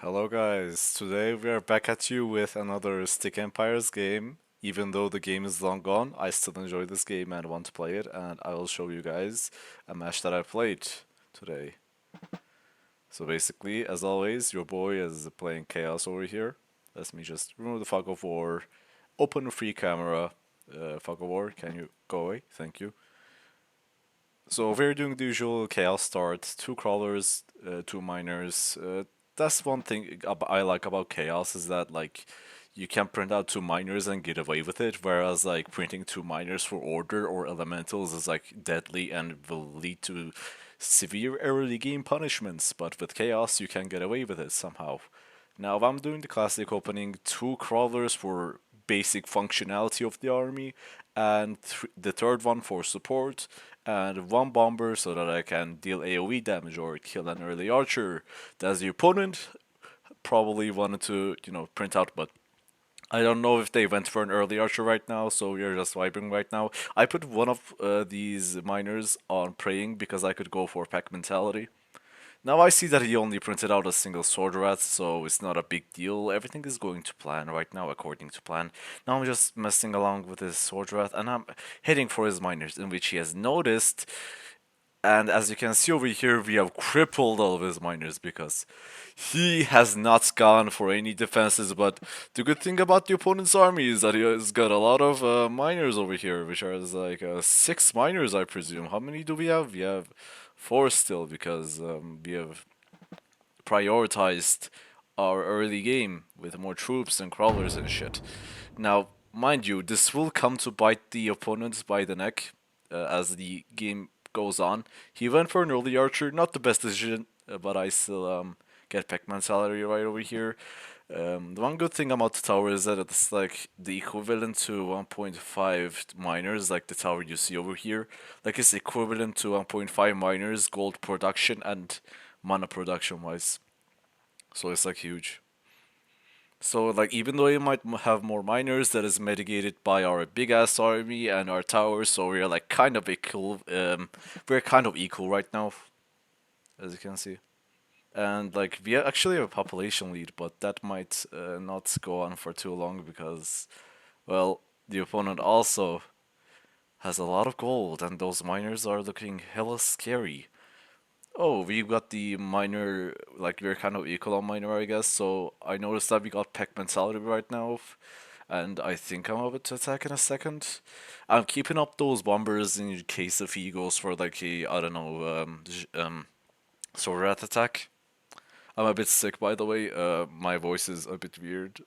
Hello guys, today we are back at you with another Stick Empires game. Even though the game is long gone, I still enjoy this game and want to play it, and I will show you guys a match that I played today. So basically, as always, your boy is playing Chaos over here. Let me just remove the fog of war, open free camera. Fog of war, can you go away? Thank you. So we're doing the usual chaos start, two crawlers, two miners. That's one thing I like about chaos is that like you can print out two miners and get away with it, whereas like printing two miners for order or elementals is like deadly and will lead to severe early game punishments. But with chaos, you can get away with it somehow. Now, I'm doing the classic opening, two crawlers for basic functionality of the army, and the third one for support, and one bomber so that I can deal AoE damage or kill an early archer that the opponent probably wanted to, print out, but I don't know if they went for an early archer right now, so we are just vibing right now. I put one of these miners on praying because I could go for pack mentality. Now I see that he only printed out a single sword rat, so it's not a big deal. Everything is going to plan right now, according to plan. Now I'm just messing along with his sword rat, and I'm heading for his miners, in which he has noticed. And as you can see over here, we have crippled all of his miners because he has not gone for any defenses. But the good thing about the opponent's army is that he has got a lot of miners over here, which are like six miners, I presume. How many do we have? We have four still because we have prioritized our early game with more troops and crawlers and shit. Now, mind you, this will come to bite the opponent by the neck as the game goes on. He went for an early archer, not the best decision, but I still get Pac-Man salary right over here. The one good thing about the tower is that it's like the equivalent to 1.5 miners, like the tower you see over here. Like it's equivalent to 1.5 miners gold production and mana production wise. So it's like huge. So like even though you might have more miners, that is mitigated by our big ass army and our towers, so we're like kind of equal. We're kind of equal right now, as you can see. And like we actually have a population lead, but that might not go on for too long because, well, the opponent also has a lot of gold, and those miners are looking hella scary. Oh, we got the minor, like we're kind of equal on minor, I guess. So I noticed that we got Peck mentality right now, and I think I'm about to attack in a second. I'm keeping up those bombers in case if he goes for like a, I don't know, sword rat attack. I'm a bit sick, by the way. My voice is a bit weird.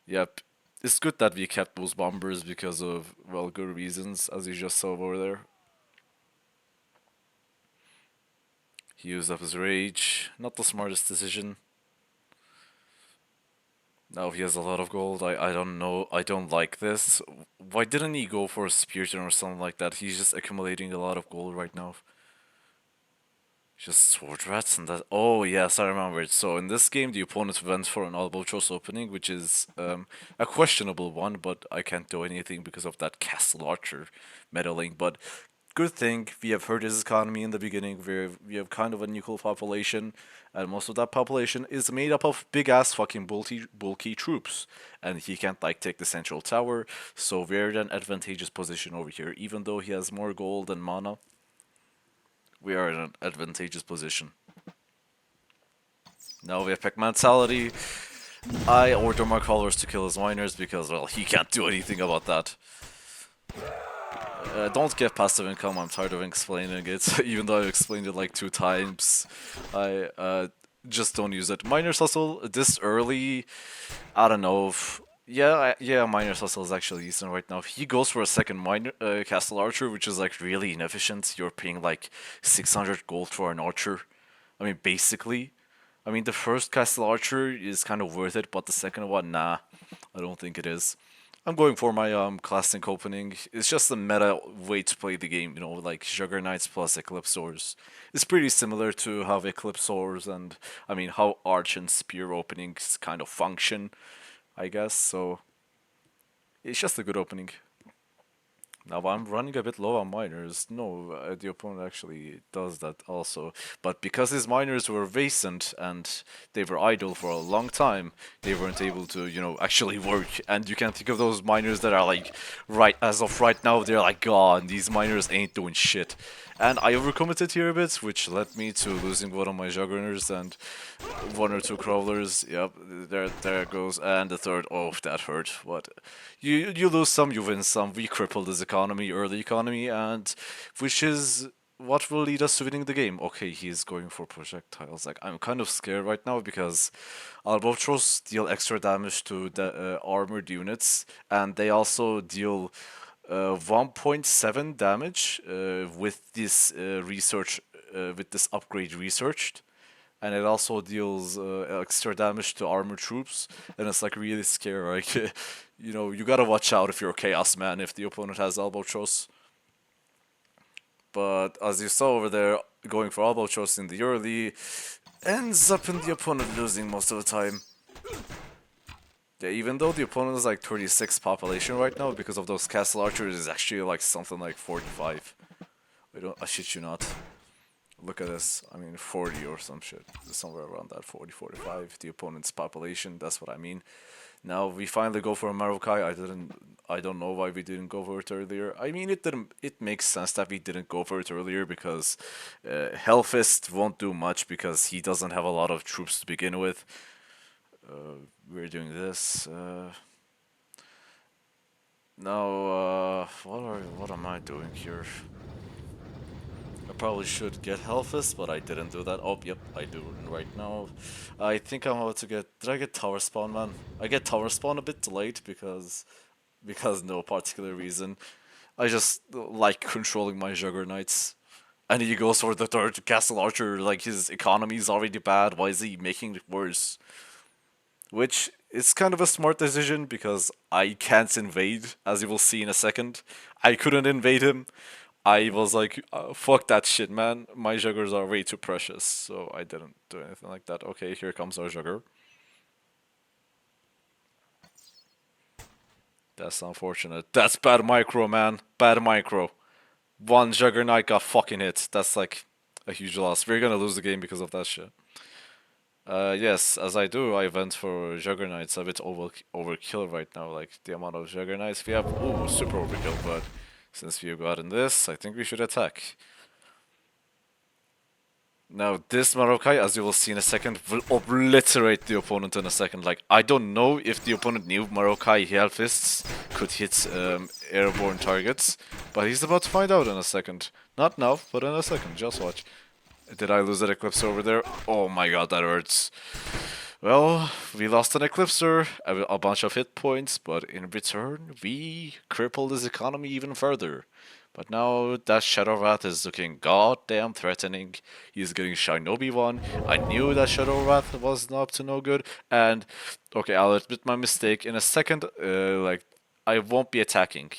Yep. It's good that we kept those bombers because of, well, good reasons, as you just saw over there. He used up his rage. Not the smartest decision. Now he has a lot of gold. I don't know. I don't like this. Why didn't he go for a Spearton or something like that? He's just accumulating a lot of gold right now. Just sword rats and that. Oh yes, I remember it. So in this game, the opponent went for an albatross opening, which is a questionable one, but I can't do anything because of that castle archer meddling. But good thing we have hurt his economy in the beginning. We have kind of an equal population, and most of that population is made up of big ass fucking bulky troops, and he can't like take the central tower. So we're in an advantageous position over here, even though he has more gold and mana. We are in an advantageous position. Now we have Pac mentality. I order my crawlers to kill his miners because, well, he can't do anything about that. Don't get passive income, I'm tired of explaining it. Even though I've explained it like 2 times, I just don't use it. Miner's Hustle, this early, I don't know if... Yeah, Miner's Hustle is actually decent right now. If he goes for a second Castle Archer, which is like really inefficient, you're paying like 600 gold for an Archer. I mean, basically. I mean, the first Castle Archer is kind of worth it, but the second one, nah, I don't think it is. I'm going for my classic opening. It's just a meta way to play the game, like Juggernauts plus Eclipsors. It's pretty similar to how Eclipsors and I mean how Arch and Spear openings kind of function, I guess. So it's just a good opening. Now I'm running a bit low on miners. No, the opponent actually does that also. But because his miners were vacant and they were idle for a long time, they weren't able to, actually work. And you can think of those miners that are like, right as of right now, they're like, God, these miners ain't doing shit. And I overcommitted here a bit, which led me to losing one of my jugglers and one or two crawlers. Yep, there it goes. And the third, oh, that hurt. What? You lose some, you win some. We crippled this economy, early economy, and which is what will lead us to winning the game. Okay, he's going for projectiles. Like I'm kind of scared right now because Albatros deal extra damage to the armored units, and they also deal 1.7 damage with this research, with this upgrade researched, and it also deals extra damage to armored troops, and it's like really scary. Like, you gotta watch out if you're a chaos man if the opponent has Albatros. But as you saw over there, going for Albatros in the early ends up in the opponent losing most of the time. Yeah, even though the opponent is like 36 population right now, because of those castle archers, is actually like something like 45. I shit you not. Look at this. I mean, 40 or some shit. Somewhere around that 40, 45. The opponent's population. That's what I mean. Now we finally go for a Marokai. I don't know why we didn't go for it earlier. I mean, it didn't. It makes sense that we didn't go for it earlier because Hellfist won't do much because he doesn't have a lot of troops to begin with. We're doing this. Now, what am I doing here? I probably should get Hellfist, but I didn't do that. Oh, yep, I do right now. I think I'm about to get... Did I get Tower Spawn, man? I get Tower Spawn a bit delayed because no particular reason. I just like controlling my Juggernauts. And he goes for the third Castle Archer, like his economy is already bad, why is he making it worse? Which is kind of a smart decision because I can't invade, as you will see in a second. I couldn't invade him. I was like, fuck that shit, man. My juggers are way too precious, so I didn't do anything like that. Okay, here comes our jugger. That's unfortunate. That's bad micro, man. Bad micro. One juggernaut got fucking hit. That's like a huge loss. We're gonna lose the game because of that shit. Yes, as I do, I went for Juggernauts a bit overkill right now, like the amount of Juggernauts we have. Ooh, super overkill, but since we've gotten this, I think we should attack. Now, this Marokai, as you will see in a second, will obliterate the opponent in a second. Like, I don't know if the opponent knew Marokai Hellfists could hit airborne targets, but he's about to find out in a second. Not now, but in a second, just watch. Did I lose that Eclipse over there? Oh my god, that hurts. Well, we lost an Eclipser, a bunch of hit points, but in return, we crippled his economy even further. But now that Shadow Wrath is looking goddamn threatening. He's getting Shinobi 1. I knew that Shadow Wrath was up to no good. And, okay, I'll admit my mistake. In a second, I won't be attacking.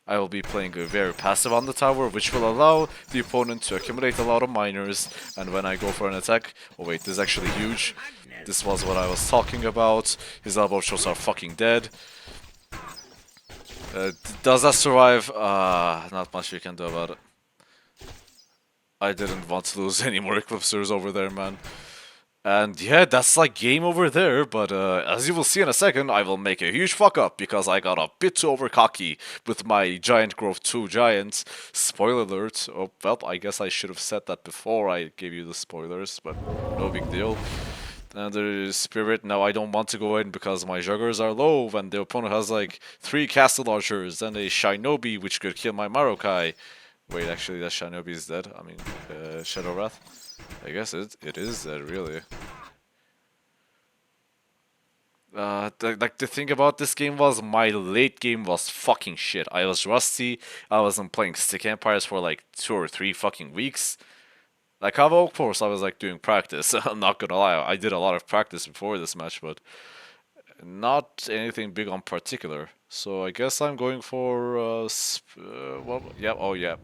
I will be playing very passive on the tower, which will allow the opponent to accumulate a lot of miners. And when I go for an attack... Oh wait, this is actually huge. This was what I was talking about. His elbow shots are fucking dead. Does that survive? Not much we can do about it. I didn't want to lose any more Eclipsers over there, man. And yeah, that's like game over there, but as you will see in a second, I will make a huge fuck up because I got a bit too over cocky with my Giant Growth 2 Giants. Spoiler alert. Oh, well, I guess I should have said that before I gave you the spoilers, but no big deal. And the Spirit, now I don't want to go in because my Juggers are low and the opponent has like 3 Castle Archers and a Shinobi which could kill my Marokai. Wait, actually that Shinobi is dead. I mean, Shadow Wrath. I guess it is dead, really. The thing about this game was my late game was fucking shit. I was rusty. I wasn't playing Stick Empires for like 2 or 3 fucking weeks. Like, of course, I was like doing practice. I'm not gonna lie, I did a lot of practice before this match, but not anything big on particular. So I guess I'm going for well, yeah, oh yeah.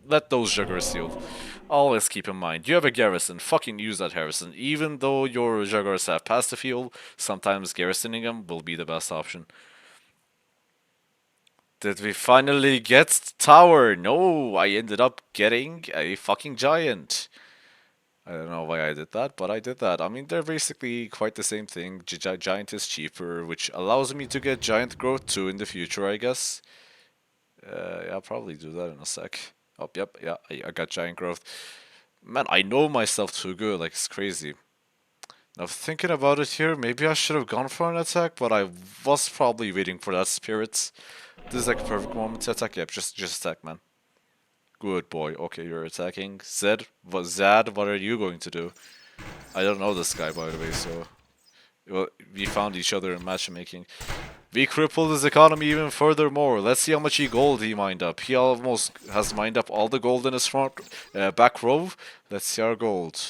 Let those juggers heal. Always keep in mind, you have a garrison. Fucking use that garrison. Even though your juggers have passive heal, sometimes garrisoning them will be the best option. Did we finally get tower? No, I ended up getting a fucking giant. I don't know why I did that, but I did that. I mean, they're basically quite the same thing. Giant is cheaper, which allows me to get giant growth too in the future, I guess. Yeah, I'll probably do that in a sec. Oh, yep, yeah, I got giant growth. Man, I know myself too good, like it's crazy. Now thinking about it here, maybe I should have gone for an attack, but I was probably waiting for that spirit. This is like a perfect moment to attack. Yep, just attack, man. Good boy. Okay, you're attacking. Zaadd, what are you going to do? I don't know this guy, by the way, so... Well, we found each other in matchmaking. We crippled his economy even furthermore. Let's see how much gold he mined up. He almost has mined up all the gold in his back row. Let's see our gold.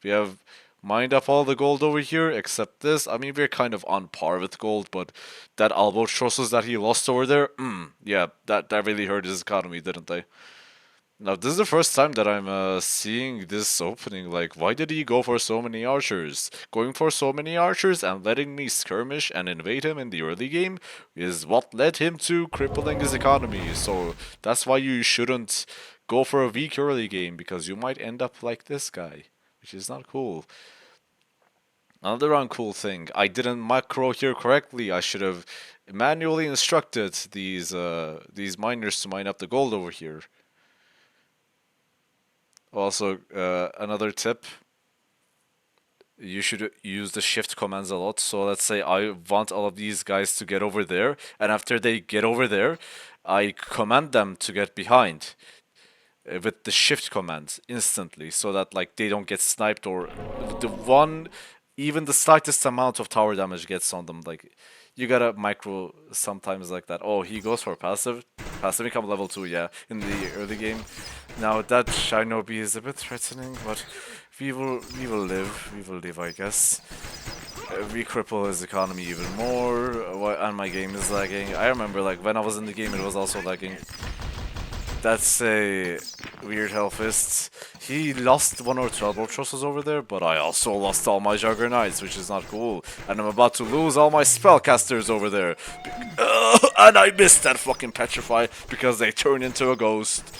We have mined up all the gold over here, except this. I mean, we're kind of on par with gold, but that albatrosses that he lost over there, yeah, that really hurt his economy, didn't they? Now, this is the first time that I'm seeing this opening. Like, why did he go for so many archers? Going for so many archers and letting me skirmish and invade him in the early game is what led him to crippling his economy. So, that's why you shouldn't go for a weak early game, because you might end up like this guy, which is not cool. Another uncool thing, I didn't macro here correctly. I should have manually instructed these miners to mine up the gold over here. Also, another tip, you should use the shift commands a lot. So let's say I want all of these guys to get over there, and after they get over there, I command them to get behind with the shift command instantly, so that like they don't get sniped or the one, even the slightest amount of tower damage gets on them. Like you gotta micro sometimes like that. Oh, he goes for passive income level 2, yeah, in the early game. Now that Shinobi is a bit threatening, but we will live, I guess. We cripple his economy even more, and my game is lagging. I remember like when I was in the game, it was also lagging. That's a weird Hellfist. He lost one or two albatrosses over there, but I also lost all my Juggernauts, which is not cool. And I'm about to lose all my spellcasters over there. And I missed that fucking Petrify because they turned into a ghost.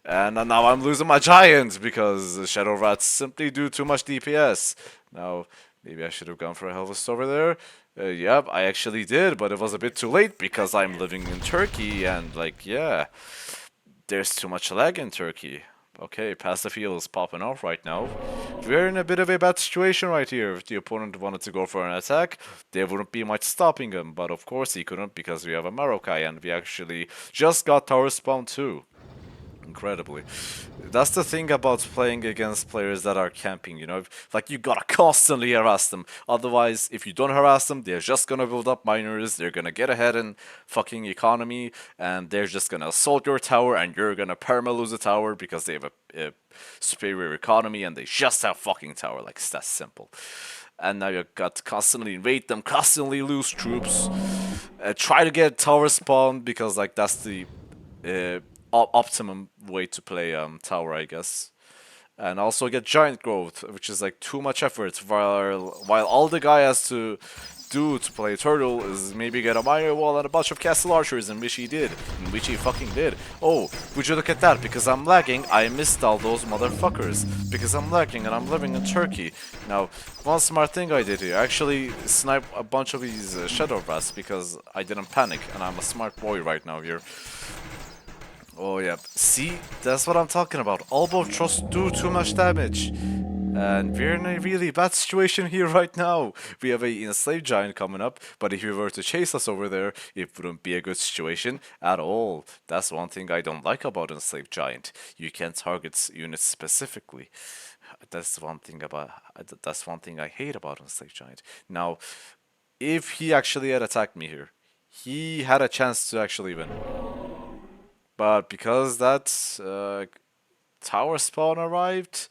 And now I'm losing my Giants because Shadow Rats simply do too much DPS. Now, maybe I should have gone for a Hellfist over there. Yep, I actually did, but it was a bit too late because I'm living in Turkey and, like, yeah. There's too much lag in Turkey. Okay, passive heal is popping off right now. We're in a bit of a bad situation right here. If the opponent wanted to go for an attack, there wouldn't be much stopping him. But of course he couldn't because we have a Marokai and we actually just got tower spawn too. Incredibly. That's the thing about playing against players that are camping, you know? Like, you gotta constantly harass them. Otherwise, if you don't harass them, they're just gonna build up miners, they're gonna get ahead in fucking economy, and they're just gonna assault your tower, and you're gonna perma-lose a tower because they have a superior economy, and they just have fucking tower. Like, it's that simple. And now you got to constantly invade them, constantly lose troops, try to get tower spawn, because, like, that's the... optimum way to play tower, I guess. And also get giant growth, which is like too much effort, while all the guy has to do to play turtle is maybe get a miner wall and a bunch of castle archers, and which he did, and which he fucking did. Oh, would you look at that? Because I'm lagging, I missed all those motherfuckers. Because I'm lagging and I'm living in Turkey. Now, one smart thing I did here, I actually sniped a bunch of these shadow rats because I didn't panic, and I'm a smart boy right now here. Oh yeah, see, that's what I'm talking about. Albatross do too much damage. And we're in a really bad situation here right now. We have a enslaved giant coming up, but if he were to chase us over there, it wouldn't be a good situation at all. That's one thing I don't like about enslaved giant. You can't target units specifically. That's one thing I hate about enslaved giant. Now, if he actually had attacked me here, he had a chance to actually win. But because that tower spawn arrived,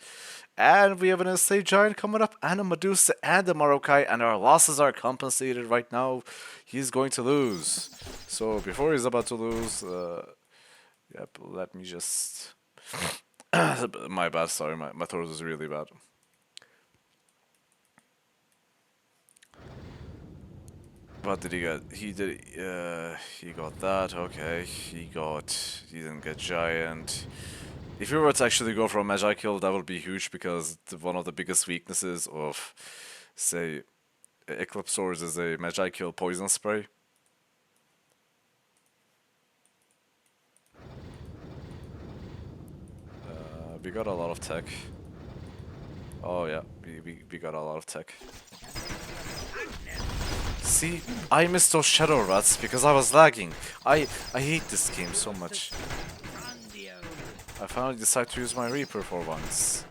and we have an enslaved giant coming up, and a Medusa and a Marokai, and our losses are compensated right now, he's going to lose. So before he's about to lose, yep, let me just... my bad, sorry, my throat is really bad. What did he get? He got that. Okay, he didn't get giant. If you were to actually go for a Magi kill, that would be huge because one of the biggest weaknesses of, say, Eclipse Swords is a Magi kill poison spray. We got a lot of tech. Oh yeah, we got a lot of tech. See, I missed those shadow rats because I was lagging. I hate this game so much. I finally decided to use my Reaper for once.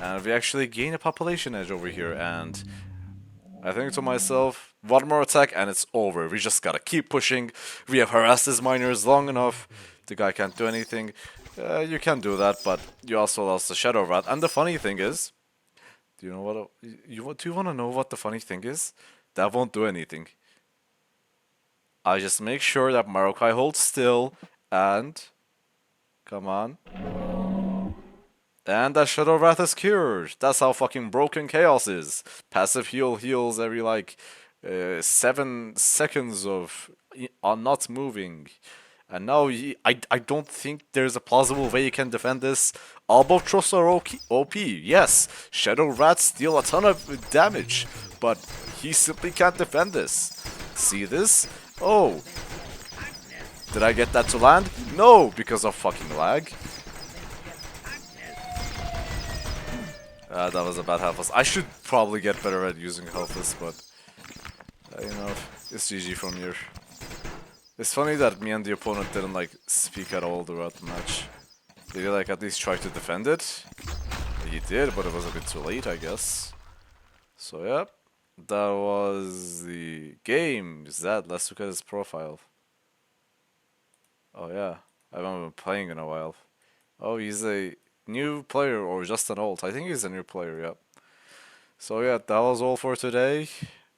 And we actually gain a population edge over here, and I think to myself, one more attack and it's over. We just gotta keep pushing. We have harassed his miners long enough. The guy can't do anything. You can do that, but you also lost the Shadow Rat. And the funny thing is, do you know what? Do you want to know what the funny thing is? That won't do anything. I just make sure that Marokai holds still, and come on. And that Shadow Wrath is cured. That's how fucking broken Chaos is. Passive heal heals every like 7 seconds of on not moving. And now I don't think there's a plausible way you can defend this. Albatross are OP, yes. Shadow Rats deal a ton of damage, but he simply can't defend this. See this? Oh. Did I get that to land? No, because of fucking lag. That was a bad Helpless. I should probably get better at using Helpless, but you know, it's GG from here. It's funny that me and the opponent didn't like speak at all throughout the match. Did he like at least try to defend it? He did, but it was a bit too late, I guess. So yeah, that was the game. Zaadd, let's look at his profile. Oh yeah, I haven't been playing in a while. Oh, he's a new player or just an old. I think he's a new player, yeah. So yeah, that was all for today.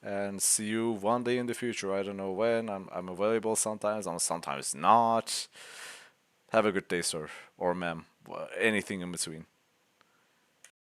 And see you one day in the future. I don't know when. I'm available sometimes. I'm sometimes not. Have a good day, sir. Or ma'am. Anything in between.